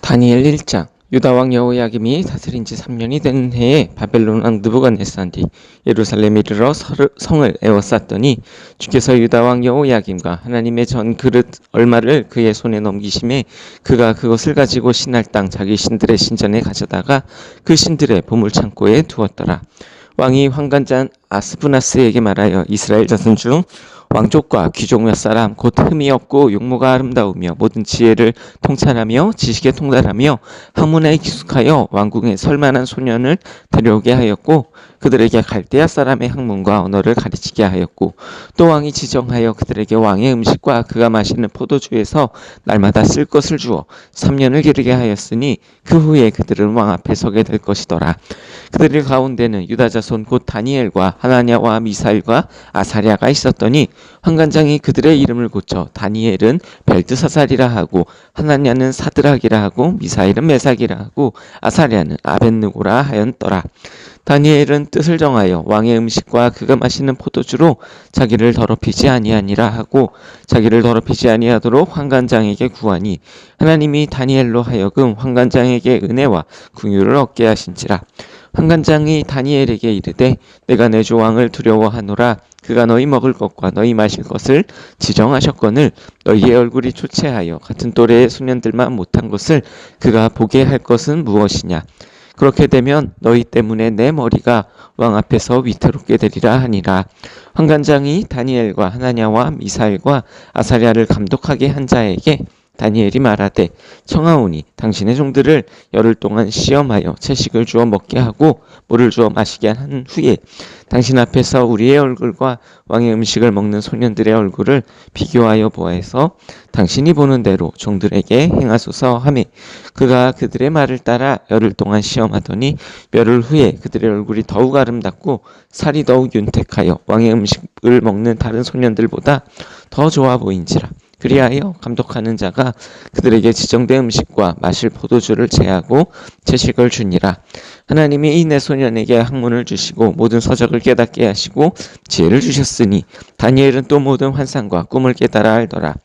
다니엘 1장. 유다왕 여호야김이 다스린 지 3년이 되는 해에 바벨론 왕 느부갓네살이 예루살렘에 이르러 성을 에워쌌더니 주께서 유다왕 여호야김과 하나님의 전 그릇 얼마를 그의 손에 넘기심에 그가 그것을 가지고 신할 땅 자기 신들의 신전에 가져다가 그 신들의 보물창고에 두었더라. 왕이 환관장 아스부나스에게 말하여 이스라엘 자손 중 왕족과 귀족 몇 사람 곧 흠이 없고 용모가 아름다우며 모든 지혜를 통찰하며 지식에 통달하며 학문에 익숙하여 왕궁에 설만한 소년을 데려오게 하였고 그들에게 갈대아 사람의 학문과 언어를 가르치게 하였고 또 왕이 지정하여 그들에게 왕의 음식과 그가 마시는 포도주에서 날마다 쓸 것을 주어 3년을 기르게 하였으니 그 후에 그들은 왕 앞에 서게 될 것이더라. 그들 가운데는 유다 자손 곧 다니엘과 하나냐와 미사일과 아사랴가 있었더니 환관장이 그들의 이름을 고쳐 다니엘은 벨드사살이라 하고 하나냐는 사드락이라 하고 미사일은 메삭이라 하고 아사랴는 아벳느고라 하였더라. 다니엘은 뜻을 정하여 왕의 음식과 그가 마시는 포도주로 자기를 더럽히지 아니하니라 하고 자기를 더럽히지 아니하도록 환관장에게 구하니 하나님이 다니엘로 하여금 환관장에게 은혜와 긍휼을 얻게 하신지라. 환관장이 다니엘에게 이르되 내가 내 주 왕을 두려워하노라. 그가 너희 먹을 것과 너희 마실 것을 지정하셨거늘 너희의 얼굴이 초췌하여 같은 또래의 소년들만 못한 것을 그가 보게 할 것은 무엇이냐. 그렇게 되면 너희 때문에 내 머리가 왕 앞에서 위태롭게 되리라 하니라. 환관장이 다니엘과 하나냐와 미사일과 아사랴를 감독하게 한 자에게 다니엘이 말하되 청하오니 당신의 종들을 열흘 동안 시험하여 채식을 주어 먹게 하고 물을 주어 마시게 한 후에 당신 앞에서 우리의 얼굴과 왕의 음식을 먹는 소년들의 얼굴을 비교하여 보아서 당신이 보는 대로 종들에게 행하소서 하매 그가 그들의 말을 따라 열흘 동안 시험하더니 열흘 후에 그들의 얼굴이 더욱 아름답고 살이 더욱 윤택하여 왕의 음식을 먹는 다른 소년들보다 더 좋아 보인지라. 그리하여 감독하는 자가 그들에게 지정된 음식과 마실 포도주를 제하고 채식을 주니라. 하나님이 이 내 소년에게 학문을 주시고 모든 서적을 깨닫게 하시고 지혜를 주셨으니 다니엘은 또 모든 환상과 꿈을 깨달아 알더라.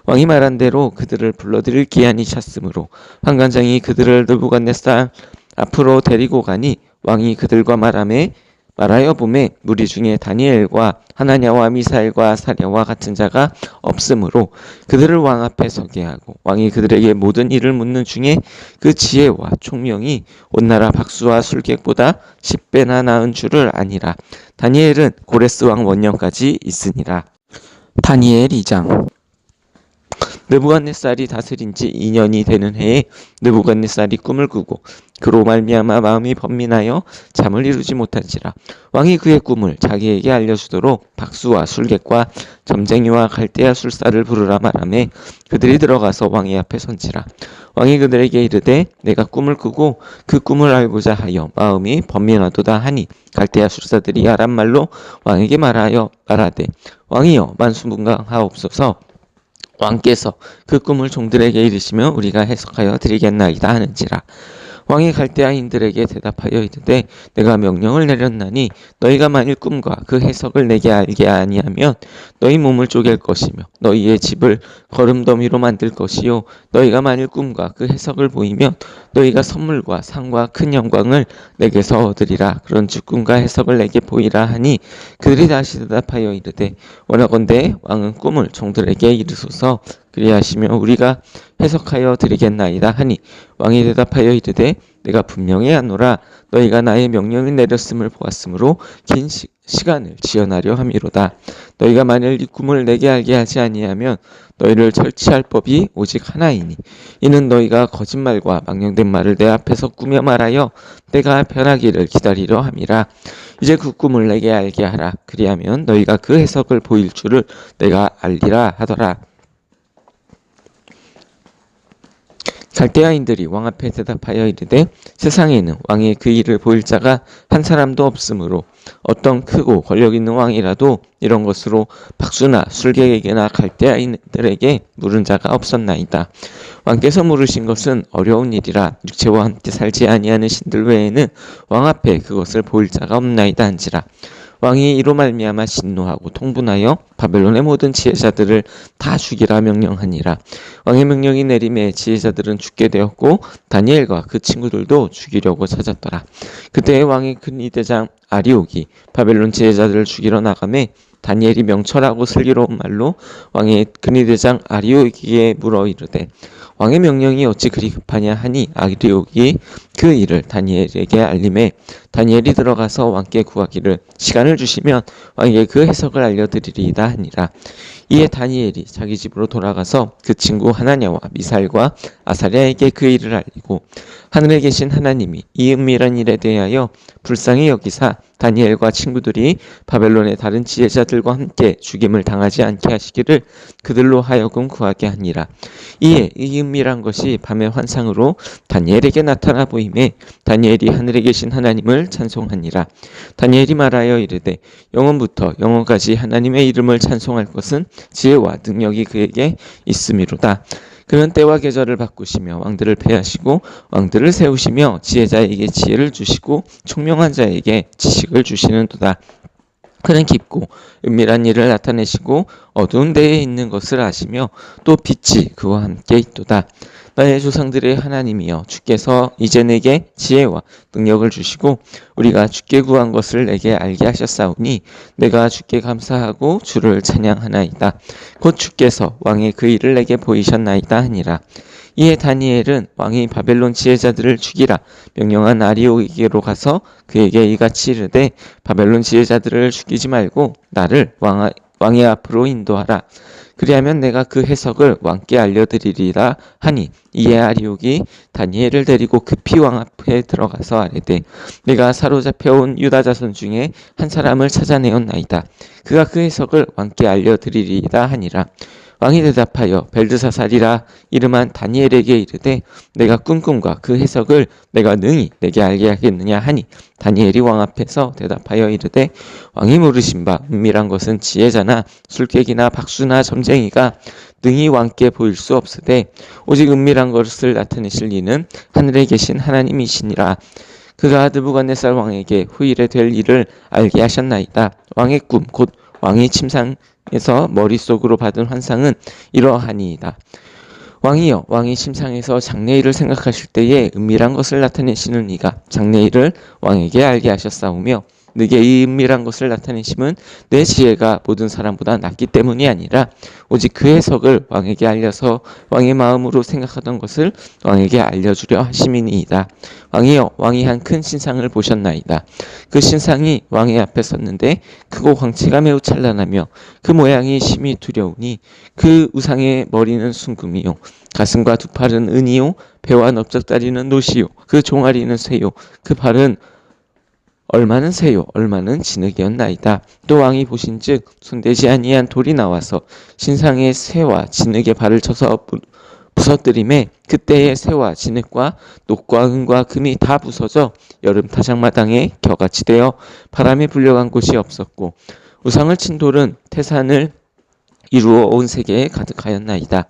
왕이 말한 대로 그들을 불러들일 기한이 찼으므로 환관장이 그들을 느부갓네살 앞으로 데리고 가니 왕이 그들과 말하여 보매 무리 중에 다니엘과 하나냐와 미사일과 아사랴와 같은 자가 없으므로 그들을 왕 앞에 서게 하고 왕이 그들에게 모든 일을 묻는 중에 그 지혜와 총명이 온 나라 박수와 술객보다 10배나 나은 줄을 아니라. 다니엘은 고레스 왕 원년까지 있으니라. 다니엘 2장. 느부갓네살이 다스린 지 2년이 되는 해에 느부갓네살이 꿈을 꾸고 그로 말미암아 마음이 번민하여 잠을 이루지 못한지라. 왕이 그의 꿈을 자기에게 알려주도록 박수와 술객과 점쟁이와 갈대아 술사를 부르라 말하매 그들이 들어가서 왕의 앞에 선지라. 왕이 그들에게 이르되 내가 꿈을 꾸고 그 꿈을 알고자 하여 마음이 번민하도다 하니 갈대아 술사들이 아람 말로 왕에게 말하되 왕이여 만수문강하옵소서. 왕께서 그 꿈을 종들에게 이르시면 우리가 해석하여 드리겠나이다 하는지라. 왕이 갈대아인들에게 대답하여 이르되 내가 명령을 내렸나니 너희가 만일 꿈과 그 해석을 내게 알게 아니하면 너희 몸을 쪼갤 것이며 너희의 집을 거름더미로 만들 것이요 너희가 만일 꿈과 그 해석을 보이면 너희가 선물과 상과 큰 영광을 내게서 얻으리라. 그런즉 꿈과 해석을 내게 보이라 하니 그들이 다시 대답하여 이르되 원하건대 왕은 꿈을 종들에게 이르소서. 그리하시며 우리가 해석하여 드리겠나이다 하니 왕이 대답하여 이르되 내가 분명히 하노라. 너희가 나의 명령을 내렸음을 보았으므로 긴 시간을 지연하려 함이로다. 너희가 만일 이 꿈을 내게 알게 하지 아니하면 너희를 처치할 법이 오직 하나이니 이는 너희가 거짓말과 망령된 말을 내 앞에서 꾸며 말하여 때가 변하기를 기다리려 함이라. 이제 그 꿈을 내게 알게 하라. 그리하면 너희가 그 해석을 보일 줄을 내가 알리라 하더라. 갈대아인들이 왕 앞에 대답하여 이르되 세상에는 왕의 그 일을 보일 자가 한 사람도 없으므로 어떤 크고 권력 있는 왕이라도 이런 것으로 박수나 술객에게나 갈대아인들에게 물은 자가 없었나이다. 왕께서 물으신 것은 어려운 일이라 육체와 함께 살지 아니하는 신들 외에는 왕 앞에 그것을 보일 자가 없나이다 한지라. 왕이 이로 말미암아 진노하고 통분하여 바벨론의 모든 지혜자들을 다 죽이라 명령하니라. 왕의 명령이 내림에 지혜자들은 죽게 되었고 다니엘과 그 친구들도 죽이려고 찾았더라. 그때 왕의 근위대장 아리옥이 바벨론 지혜자들을 죽이러 나가매 다니엘이 명철하고 슬기로운 말로 왕의 근위대장 아리옥에게 물어 이르되 왕의 명령이 어찌 그리 급하냐 하니 아리옥이 그 일을 다니엘에게 알림해 다니엘이 들어가서 왕께 구하기를 시간을 주시면 왕에게 그 해석을 알려드리리이다 하니라. 이에 다니엘이 자기 집으로 돌아가서 그 친구 하나냐와 미사엘과 아사랴에게 그 일을 알리고 하늘에 계신 하나님이 이 은밀한 일에 대하여 불쌍히 여기사 다니엘과 친구들이 바벨론의 다른 지혜자들과 함께 죽임을 당하지 않게 하시기를 그들로 하여금 구하게 하니라. 이에 이 은밀한 것이 밤의 환상으로 다니엘에게 나타나 보임에 다니엘이 하늘에 계신 하나님을 찬송하니라. 다니엘이 말하여 이르되 영원부터 영원까지 하나님의 이름을 찬송할 것은 지혜와 능력이 그에게 있음이로다. 그는 때와 계절을 바꾸시며 왕들을 패하시고 왕들을 세우시며 지혜자에게 지혜를 주시고 총명한 자에게 지식을 주시는도다. 그는 깊고 은밀한 일을 나타내시고 어두운 데에 있는 것을 아시며 또 빛이 그와 함께 있도다. 나의 조상들의 하나님이여 주께서 이제 내게 지혜와 능력을 주시고 우리가 주께 구한 것을 내게 알게 하셨사오니 내가 주께 감사하고 주를 찬양하나이다. 곧 주께서 왕의 그 일을 내게 보이셨나이다 하니라. 이에 다니엘은 왕이 바벨론 지혜자들을 죽이라 명령한 아리옥에게로 가서 그에게 이같이 이르되 바벨론 지혜자들을 죽이지 말고 나를 왕의 앞으로 인도하라. 그리하면 내가 그 해석을 왕께 알려드리리라 하니 이에 아리옥이 다니엘을 데리고 급히 왕 앞에 들어가서 아뢰되 내가 사로잡혀온 유다 자손 중에 한 사람을 찾아내었나이다. 그가 그 해석을 왕께 알려드리리이다 하니라. 왕이 대답하여 벨드사살이라 이름한 다니엘에게 이르되 내가 꾼 꿈과 그 해석을 내가 능히 내게 알게 하겠느냐 하니 다니엘이 왕 앞에서 대답하여 이르되 왕이 물으신 바 은밀한 것은 지혜자나 술객이나 박수나 점쟁이가 능히 왕께 보일 수 없으되 오직 은밀한 것을 나타내실 이는 하늘에 계신 하나님이시니라. 그가 느부갓네살 왕에게 후일에 될 일을 알게 하셨나이다. 왕의 꿈 곧 왕의 침상에서 머릿속으로 받은 환상은 이러하니이다. 왕이여 왕이 침상에서 장래일을 생각하실 때에 은밀한 것을 나타내시는 이가 장래일을 왕에게 알게 하셨사오며 네게 이 은밀한 것을 나타내심은 내 지혜가 모든 사람보다 낫기 때문이 아니라 오직 그 해석을 왕에게 알려서 왕의 마음으로 생각하던 것을 왕에게 알려주려 하심이니이다. 왕이여 왕이 한 큰 신상을 보셨나이다. 그 신상이 왕의 앞에 섰는데 크고 광채가 매우 찬란하며 그 모양이 심히 두려우니 그 우상의 머리는 순금이요 가슴과 두 팔은 은이요 배와 넓적다리는 노시요 그 종아리는 쇠요 그 발은 얼마는 새요 얼마는 진흙이었나이다. 또 왕이 보신즉 손대지 아니한 돌이 나와서 신상의 새와 진흙의 발을 쳐서 부서뜨림에 그때의 새와 진흙과 녹과 은과 금이 다 부서져 여름 타작마당에 겨같이 되어 바람에 불려간 곳이 없었고 우상을 친 돌은 태산을 이루어 온 세계에 가득하였나이다.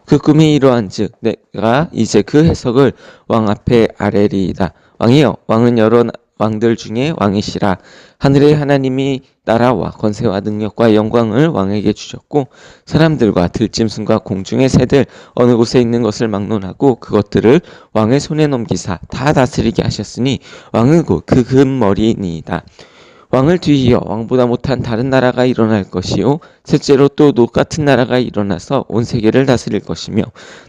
그 꿈이 이러한즉 내가 이제 그 해석을 왕 앞에 아뢰리이다. 왕이여 왕은 여러 왕들 중에 왕이시라. 하늘의 하나님이 나라와 권세와 능력과 영광을 왕에게 주셨고 사람들과 들짐승과 공중의 새들 어느 곳에 있는 것을 막론하고 그것들을 왕의 손에 넘기사 다 다스리게 하셨으니 왕은 곧 그 금머리니이다. 왕을 뒤이어 왕보다 못한 다른 나라가 일어날 것이요 셋째로 또 녹 같은 나라가 일어나서 온 세계를 다스릴 것이며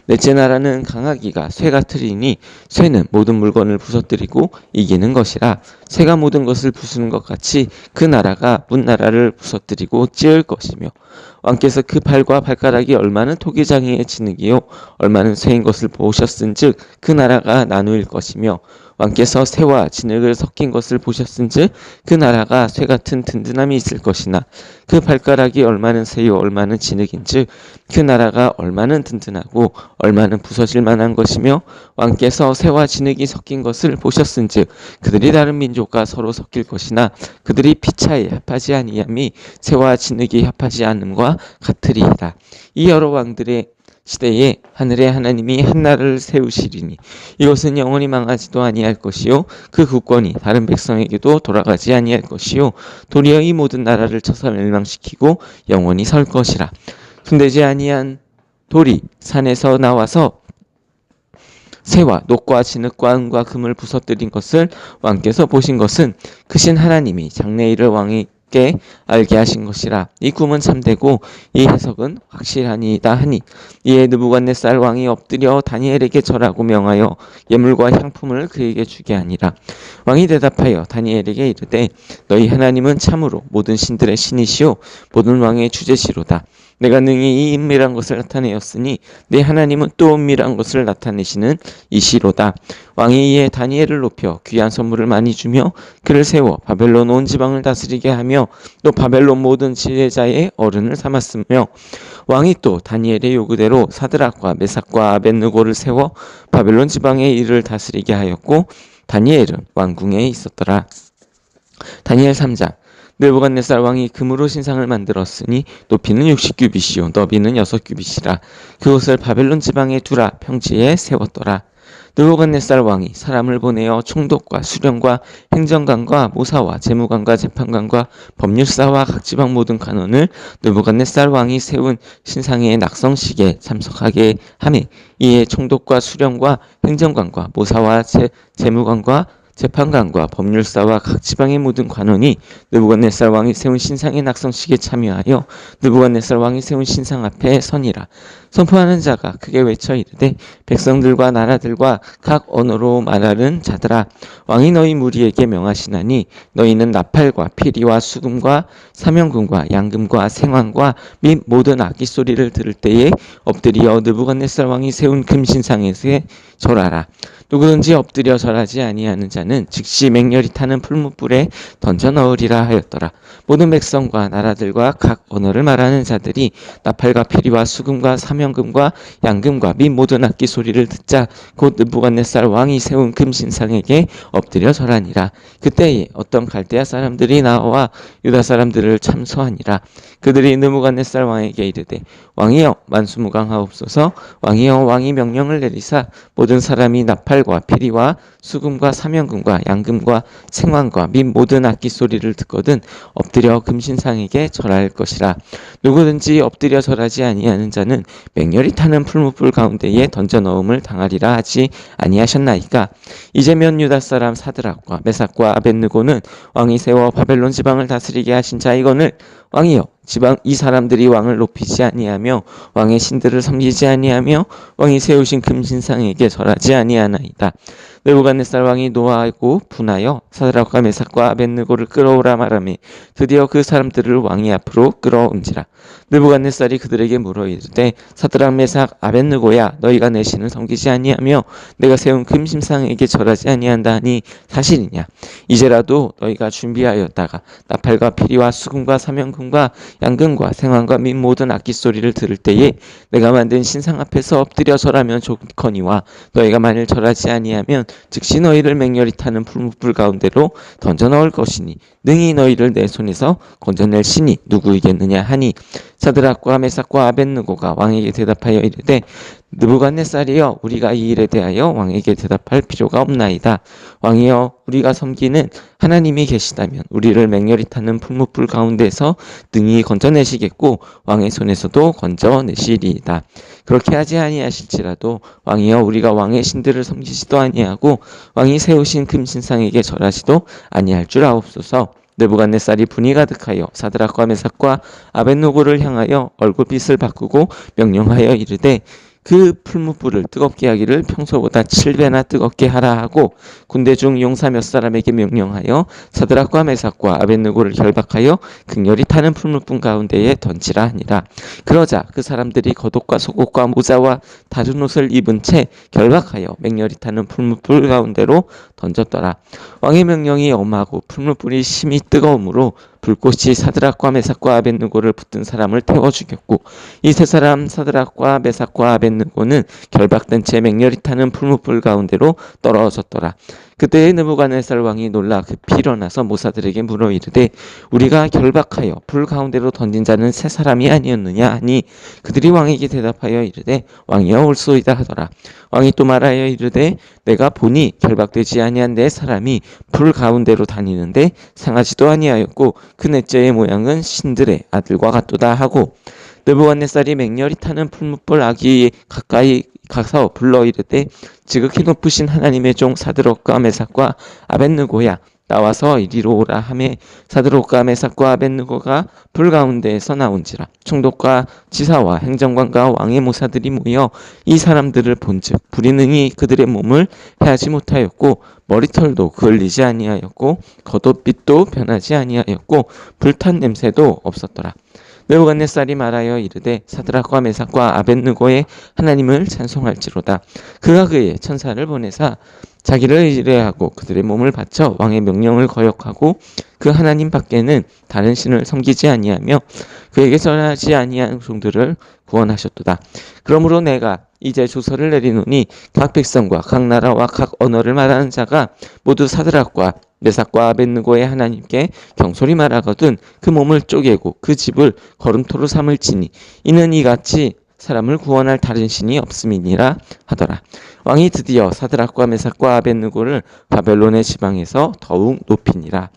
넷째 나라는 강하기가 쇠 같으리니 쇠는 모든 물건을 부서뜨리고 이기는 것이라 쇠가 모든 것을 부수는 것 같이 그 나라가 문나라를 부서뜨리고 찌을 것이며 왕께서 그 발과 발가락이 얼마는 토기장이의 진흙이요 얼마는 쇠인 것을 보셨은즉 그 나라가 나누일 것이며 왕께서 쇠와 진흙을 섞인 것을 보셨은즉 그 나라가 쇠 같은 든든함이 있을 것이나 그 발가락이 얼마는 쇠요 얼마는 진흙인즉 그 나라가 얼마는 든든하고 얼마는 부서질 만한 것이며 왕께서 쇠와 진흙이 섞인 것을 보셨은즉 그들이 다른 민족과 서로 섞일 것이나 그들이 피차에 합하지 아니함이 쇠와 진흙이 합하지 않음과 같으리이다. 이 여러 왕들의 시대에 하늘의 하나님이 한 나라를 세우시리니 이것은 영원히 망하지도 아니할 것이요 그 국권이 다른 백성에게도 돌아가지 아니할 것이요 도리어 이 모든 나라를 쳐서 멸망시키고 영원히 설 것이라. 손대지 아니한 돌이 산에서 나와서 새와 녹과 진흙과 은과 금을 부서뜨린 것을 왕께서 보신 것은 크신 하나님이 장래일을 왕에게 알게 하신 것이라. 이 꿈은 참되고 이 해석은 확실하니이다 하니 이에 느부갓네살 왕이 엎드려 다니엘에게 절하고 명하여 예물과 향품을 그에게 주게 하니라. 왕이 대답하여 다니엘에게 이르되 너희 하나님은 참으로 모든 신들의 신이시오 모든 왕의 주제시로다. 내가 능히 이 은밀한 것을 나타내었으니 내 하나님은 또 은밀한 것을 나타내시는 이시로다. 왕이 이에 다니엘을 높여 귀한 선물을 많이 주며 그를 세워 바벨론 온 지방을 다스리게 하며 또 바벨론 모든 지혜자의 어른을 삼았으며 왕이 또 다니엘의 요구대로 사드락과 메삭과 아벳느고를 세워 바벨론 지방의 일을 다스리게 하였고 다니엘은 왕궁에 있었더라. 다니엘 3장. 느부갓네살 왕이 금으로 신상을 만들었으니 높이는 60규빗이요 너비는 6규빗이라. 그것을 바벨론 지방에 두라 평지에 세웠더라. 느부갓네살 왕이 사람을 보내어 총독과 수령과 행정관과 모사와 재무관과 재판관과 법률사와 각 지방 모든 관원을 느부갓네살 왕이 세운 신상의 낙성식에 참석하게 하매 이에 총독과 수령과 행정관과 모사와 재무관과 재판관과 법률사와 각 지방의 모든 관원이 느부갓네살 왕이 세운 신상의 낙성식에 참여하여 느부갓네살 왕이 세운 신상 앞에 서니라. 선포하는 자가 크게 외쳐 이르되 백성들과 나라들과 각 언어로 말하는 자들아 왕이 너희 무리에게 명하시나니 너희는 나팔과 피리와 수금과 사명금과 양금과 생황과 및 모든 악기 소리를 들을 때에 엎드려 느부갓네살 왕이 세운 금신상에서 절하라. 누구든지 엎드려 절하지 아니하는 자는 즉시 맹렬히 타는 풀무불에 던져 넣으리라 하였더라. 모든 백성과 나라들과 각 언어를 말하는 자들이 나팔과 피리와 수금과 사명금과 양금과 및 모든 악기 소리를 듣자 곧 느부갓네살 왕이 세운 금신상에게 엎드려 절하니라. 그때에 어떤 갈대아 사람들이 나와 유다 사람들을 참소하니라. 그들이 느부갓네살 왕에게 이르되 왕이여 만수무강하옵소서. 왕이여 왕이 명령을 내리사 모든 사람이 나팔과 피리와 수금과 사명금과 양금과 생황과 및 모든 악기 소리를 듣거든 엎드려 금신상에게 절할 것이라. 누구든지 엎드려 절하지 아니하는 자는 맹렬히 타는 풀무불 가운데에 던져 넣음을 당하리라 하지 아니하셨나이까. 이제면 유다 사람 사드락과 메삭과 아벳느고는 왕이 세워 바벨론 지방을 다스리게 하신 자이거늘 왕이여 지방 이 사람들이 왕을 높이지 아니하며 왕의 신들을 섬기지 아니하며 왕이 세우신 금신상에게 절하지 아니하나이다. 느부갓네살 왕이 노하고 분하여 사드락과 메삭과 아벳느고를 끌어오라 말하며 드디어 그 사람들을 왕이 앞으로 끌어온지라. 느부갓네살이 그들에게 물어 이르되 사드락 메삭 아벳느고야 너희가 내 신을 섬기지 아니하며 내가 세운 금신상에게 절하지 아니한다 하니 사실이냐. 이제라도 너희가 준비하였다가 나팔과 피리와 수금과 사명금과 양금과 생황과 및 모든 악기 소리를 들을 때에 내가 만든 신상 앞에서 엎드려 절하면 좋거니와 너희가 만일 절하지 아니하면 즉시 너희를 맹렬히 타는 풀무불 가운데로 던져 넣을 것이니 능히 너희를 내 손에서 건져낼 신이 누구이겠느냐 하니 사드락과 메삭과 아벳느고가 왕에게 대답하여 이르되 느부갓네살이여 우리가 이 일에 대하여 왕에게 대답할 필요가 없나이다. 왕이여 우리가 섬기는 하나님이 계시다면 우리를 맹렬히 타는 풀무불 가운데서 능히 건져내시겠고 왕의 손에서도 건져내시리이다. 그렇게 하지 아니하실지라도 왕이여 우리가 왕의 신들을 섬기지도 아니하고 왕이 세우신 금신상에게 절하지도 아니할 줄 아옵소서. 느부갓네살이 분이 가득하여 사드락과 메삭과 아벳느고를 향하여 얼굴빛을 바꾸고 명령하여 이르되 그 풀무불을 뜨겁게 하기를 평소보다 7배나 뜨겁게 하라 하고 군대 중 용사 몇 사람에게 명령하여 사드락과 메삭과 아벳느고를 결박하여 극렬히 타는 풀무불 가운데에 던지라 하니라. 그러자 그 사람들이 겉옷과 속옷과 모자와 다른 옷을 입은 채 결박하여 맹렬히 타는 풀무불 가운데로 던졌더라. 왕의 명령이 엄하고 풀무불이 심히 뜨거우므로 불꽃이 사드락과 메삭과 아벳느고를 붙든 사람을 태워 죽였고 이 세 사람 사드락과 메삭과 아벳느고는 결박된 채 맹렬히 타는 풀무불 가운데로 떨어졌더라. 그때의 느부갓네살 왕이 놀라 급히 일어나서 모사들에게 물어 이르되 우리가 결박하여 불 가운데로 던진 자는 세 사람이 아니었느냐 하니 그들이 왕에게 대답하여 이르되 왕이여 올소이다 하더라. 왕이 또 말하여 이르되 내가 보니 결박되지 아니한 네 사람이 불 가운데로 다니는데 상하지도 아니하였고 그 넷째의 모양은 신들의 아들과 같도다 하고 느부갓네살이 맹렬히 타는 풀무불 아기에 가까이 가서 불러 이르되 지극히 높으신 하나님의 종 사드락과 메삭과 아벳느고야 나와서 이리로 오라 하매 사드락과 메삭과 아벳느고가 불 가운데에서 나온지라. 총독과 지사와 행정관과 왕의 모사들이 모여 이 사람들을 본즉 불이 능히 그들의 몸을 해하지 못하였고 머리털도 그을리지 아니하였고 겉옷빛도 변하지 아니하였고 불탄 냄새도 없었더라. 느부갓네살이 말하여 이르되 사드락과 메삭과 아벳느고의 하나님을 찬송할지로다. 그가 그의 천사를 보내사 자기를 의뢰하고 그들의 몸을 바쳐 왕의 명령을 거역하고 그 하나님 밖에는 다른 신을 섬기지 아니하며 그에게 절하지 아니한 종들을 구원하셨도다. 그러므로 내가 이제 조서를 내리노니 각 백성과 각 나라와 각 언어를 말하는 자가 모두 사드락과 메삭과 아벳느고의 하나님께 경솔히 말하거든 그 몸을 쪼개고 그 집을 거름토로 삼을지니 이는 이같이 사람을 구원할 다른 신이 없음이니라 하더라. 왕이 드디어 사드락과 메삭과 아벳느고를 바벨론의 지방에서 더욱 높이니라.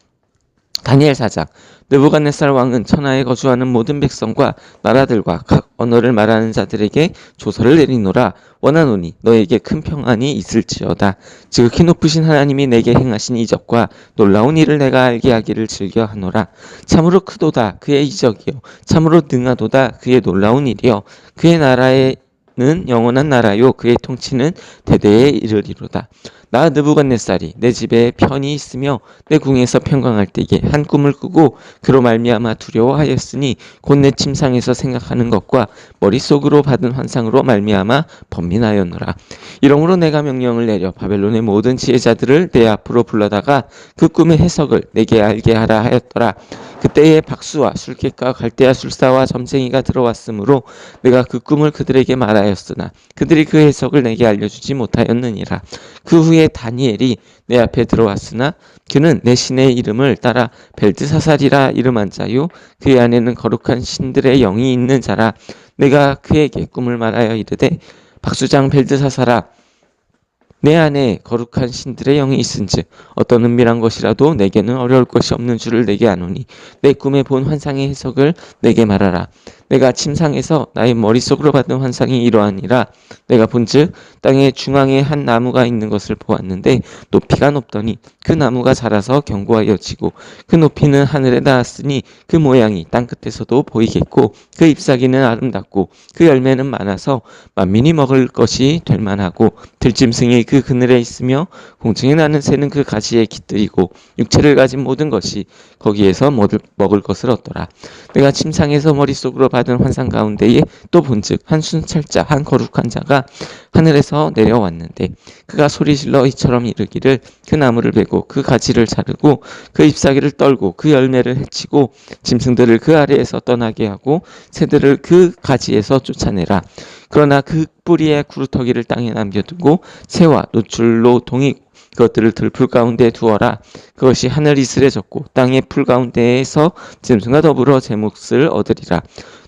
다니엘 4장. 느부갓네살 왕은 천하에 거주하는 모든 백성과 나라들과 각 언어를 말하는 자들에게 조서를 내리노라. 원하노니 너에게 큰 평안이 있을지어다. 지극히 높으신 하나님이 내게 행하신 이적과 놀라운 일을 내가 알게 하기를 즐겨하노라. 참으로 크도다 그의 이적이요 참으로 능하도다 그의 놀라운 일이요 그의 나라에는 영원한 나라요 그의 통치는 대대에 이르리로다. 나 느부갓네살이 내 집에 편히 있으며 내 궁에서 평강할 때에 한 꿈을 꾸고 그로 말미암아 두려워하였으니 곧 내 침상에서 생각하는 것과 머릿속으로 받은 환상으로 말미암아 번민하였노라. 이러므로 내가 명령을 내려 바벨론의 모든 지혜자들을 내 앞으로 불러다가 그 꿈의 해석을 내게 알게 하라 하였더라. 그때에 박수와 술객과 갈대아 술사와 점쟁이가 들어왔으므로 내가 그 꿈을 그들에게 말하였으나 그들이 그 해석을 내게 알려주지 못하였느니라. 그 후에 다니엘이 내 앞에 들어왔으나 그는 내 신의 이름을 따라 벨드사살이라 이름한 자요 그의 안에는 거룩한 신들의 영이 있는 자라. 내가 그에게 꿈을 말하여 이르되 박수장 벨드사살아 내 안에 거룩한 신들의 영이 있은즉 어떤 은밀한 것이라도 내게는 어려울 것이 없는 줄을 내게 아노니 내 꿈에 본 환상의 해석을 내게 말하라. 내가 침상에서 나의 머릿속으로 받은 환상이 이러하니라. 내가 본즉 땅의 중앙에 한 나무가 있는 것을 보았는데 높이가 높더니 그 나무가 자라서 견고하여 지고 그 높이는 하늘에 닿았으니 그 모양이 땅끝에서도 보이겠고 그 잎사귀는 아름답고 그 열매는 많아서 만민이 먹을 것이 될 만하고 들짐승이 그 그늘에 있으며 공중에 나는 새는 그 가지에 깃들이고 육체를 가진 모든 것이 거기에서 먹을 것을 얻더라. 내가 침상에서 머릿속으로 받은 환상 가운데에 또 본즉 한 순찰자 한 거룩한 자가 하늘에서 내려왔는데 그가 소리질러 이처럼 이르기를 그 나무를 베고 그 가지를 자르고 그 잎사귀를 떨고 그 열매를 해치고 짐승들을 그 아래에서 떠나게 하고 새들을 그 가지에서 쫓아내라. 그러나 그 뿌리의 구루터기를 땅에 남겨두고 새와 노출로 동이 그것들을 들풀 가운데 두어라. 그것이 하늘 이슬에 젖고 땅의 풀 가운데에서 짐승과 더불어 제 몫을 얻으리라.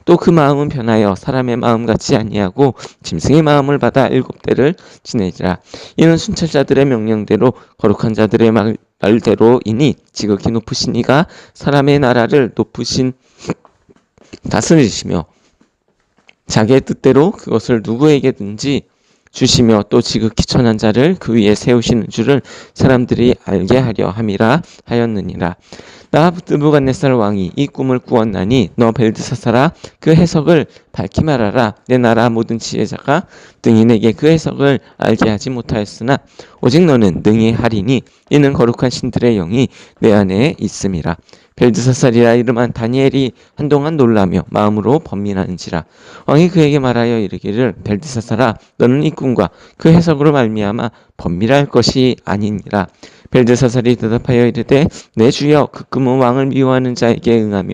또 그 마음은 변하여 사람의 마음 같지 아니하고 짐승의 마음을 받아 7대를 지내리라. 이는 순찰자들의 명령대로 거룩한 자들의 말대로이니 지극히 높으신 이가 사람의 나라를 높으신 다스리시며 자기의 뜻대로 그것을 누구에게든지 주시며 또 지극히 천한 자를 그 위에 세우시는 줄을 사람들이 알게 하려 함이라 하였느니라. 나 느부갓네살 왕이 이 꿈을 꾸었나니 너 벨드사살아 그 해석을 밝히 말하라. 내 나라 모든 지혜자가 등이 내게 그 해석을 알게 하지 못하였으나 오직 너는 능히 하리니 이는 거룩한 신들의 영이 내 안에 있음이라. 벨드사살이라 이름한 다니엘이 한동안 놀라며 마음으로 번민하는지라. 왕이 그에게 말하여 이르기를 벨드사살아 너는 이 꿈과 그 해석으로 말미암아 번민할 것이 아니니라. 벨드사살이 대답하여 이르되 내 주여 그 꿈은 왕을 미워하는 자에게 응하며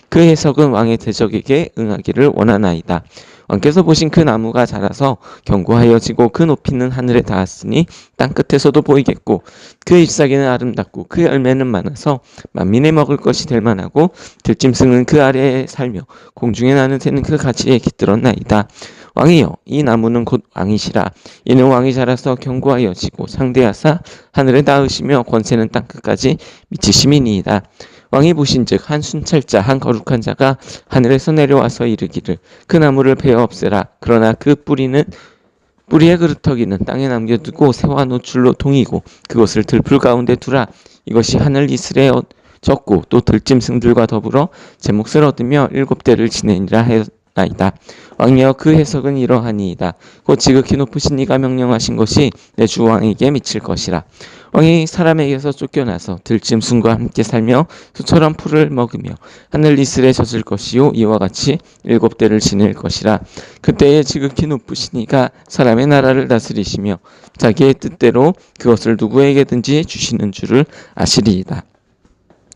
그 해석은 왕의 대적에게 응하기를 원하나이다. 왕께서 보신 그 나무가 자라서 견고하여지고 그 높이는 하늘에 닿았으니 땅끝에서도 보이겠고 그 잎사귀는 아름답고 그 열매는 많아서 만민의 먹을 것이 될 만하고 들짐승은 그 아래에 살며 공중에 나는 새는 그 가지에 깃들었나이다. 왕이여, 이 나무는 곧 왕이시라. 이는 왕이 자라서 견고하여지고 상대하사 하늘에 닿으시며 권세는 땅끝까지 미치심이니이다. 왕이 보신즉 한 순찰자 한 거룩한 자가 하늘에서 내려와서 이르기를 그 나무를 베어 없애라. 그러나 그 뿌리의 그루터기는 땅에 남겨두고 새와 노출로 동이고 그것을 들풀 가운데 두라. 이것이 하늘 이슬에 졌고 또 들짐승들과 더불어 제 몫을 얻으며 7대를 지내니라 하였나이다. 왕이여, 그 해석은 이러하니이다. 곧 지극히 높으신 이가 명령하신 것이 내 주 왕에게 미칠 것이라. 왕이 사람에게서 쫓겨나서 들짐승과 함께 살며 소처럼 풀을 먹으며 하늘 이슬에 젖을 것이요 이와 같이 7대를 지낼 것이라. 그때에 지극히 높으신 이가 사람의 나라를 다스리시며 자기의 뜻대로 그것을 누구에게든지 주시는 줄을 아시리이다.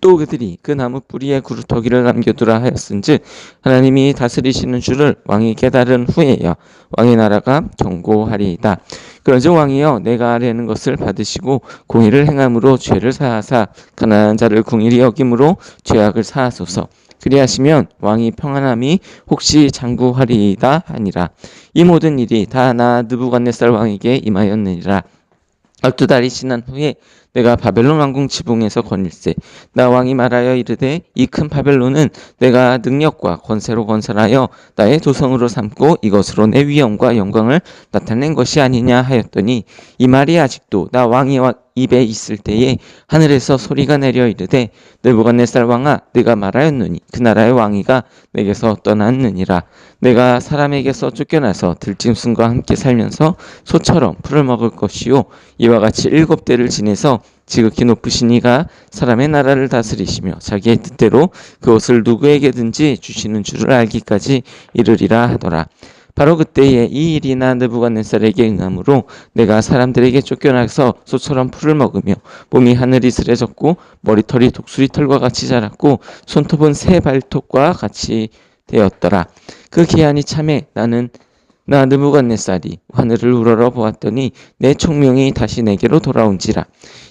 또 그들이 그 나무 뿌리에 그루터기를 남겨두라 하였은즉 하나님이 다스리시는 줄을 왕이 깨달은 후에야 왕의 나라가 견고하리이다. 그런즉 왕이여, 내가 아뢰는 것을 받으시고 공의를 행함으로 죄를 사하사 가난한 자를 궁일이 여김으로 죄악을 사하소서. 그리하시면 왕이 평안함이 혹시 장구하리이다 하니라. 이 모든 일이 다 나 느부갓네살 왕에게 임하였느니라. 12달이 지난 후에 내가 바벨론 왕궁 지붕에서 거닐세. 나 왕이 말하여 이르되 이 큰 바벨론은 내가 능력과 권세로 건설하여 나의 도성으로 삼고 이것으로 내 위엄과 영광을 나타낸 것이 아니냐 하였더니 이 말이 아직도 나 왕의 입에 있을 때에 하늘에서 소리가 내려 이르되 느부갓네살 왕아, 내가 말하였노니 그 나라의 왕위가 내게서 떠났느니라. 내가 사람에게서 쫓겨나서 들짐승과 함께 살면서 소처럼 풀을 먹을 것이요 이와 같이 7대를 지내서 지극히 높으신 이가 사람의 나라를 다스리시며 자기의 뜻대로 그것을 누구에게든지 주시는 줄을 알기까지 이르리라 하더라. 바로 그때에 이 일이 나 느부갓네살에게 응함으로 내가 사람들에게 쫓겨나서 소처럼 풀을 먹으며 몸이 하늘 이슬에 졌고 머리털이 독수리털과 같이 자랐고 손톱은 새 발톱과 같이 되었더라. 그 기한이 참에 나 느부갓네살이 하늘을 우러러 보았더니 내 총명이 다시 내게로 돌아온지라.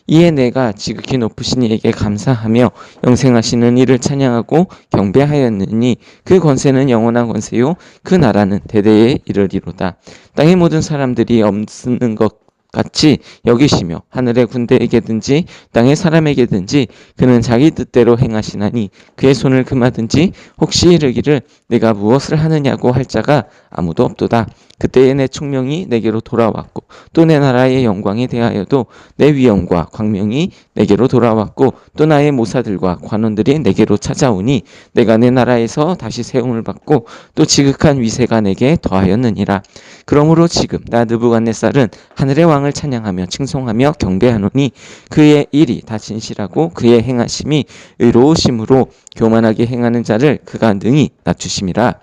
이에 내가 지극히 높으신 이에게 감사하며 영생하시는 이를 찬양하고 경배하였느니 그 권세는 영원한 권세요 그 나라는 대대에 이르리로다. 땅의 모든 사람들이 없는 것 같이 여기시며 하늘의 군대에게든지 땅의 사람에게든지 그는 자기 뜻대로 행하시나니 그의 손을 금하든지 혹시 이르기를 내가 무엇을 하느냐고 할 자가 아무도 없도다. 그때에 내 총명이 내게로 돌아왔고 또 내 나라의 영광에 대하여도 내 위엄과 광명이 내게로 돌아왔고 또 나의 모사들과 관원들이 내게로 찾아오니 내가 내 나라에서 다시 세움을 받고 또 지극한 위세가 내게 더하였느니라. 그러므로 지금 나 느부갓네살은 하늘의 왕을 찬양하며 칭송하며 경배하노니 그의 일이 다 진실하고 그의 행하심이 의로우심으로 교만하게 행하는 자를 그가 능히 낮추심이라.